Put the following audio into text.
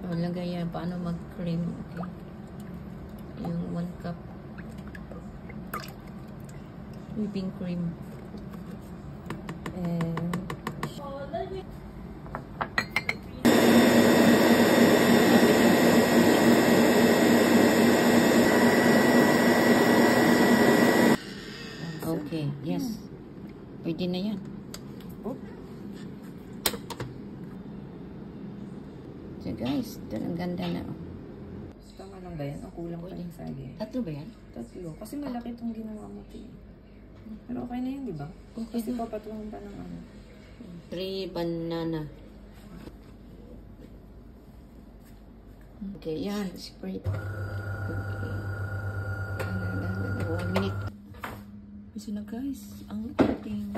So, lagay yan. Paano mag-cream? Okay. Yung 1 cup whipping cream. And okay, yes. Pwede na yan. So guys, ito ang ganda na. Tama lang ba yan? Ang kulang pa yung saging. 3 ba yan? 3. Kasi malaki itong ginawa mo. Pero okay na yun, di ba? Okay. Kasi papatungan pa ng ano. 3 banana. Okay, yan. Spray. Okay. 1 minute. Kasi na guys, ang ating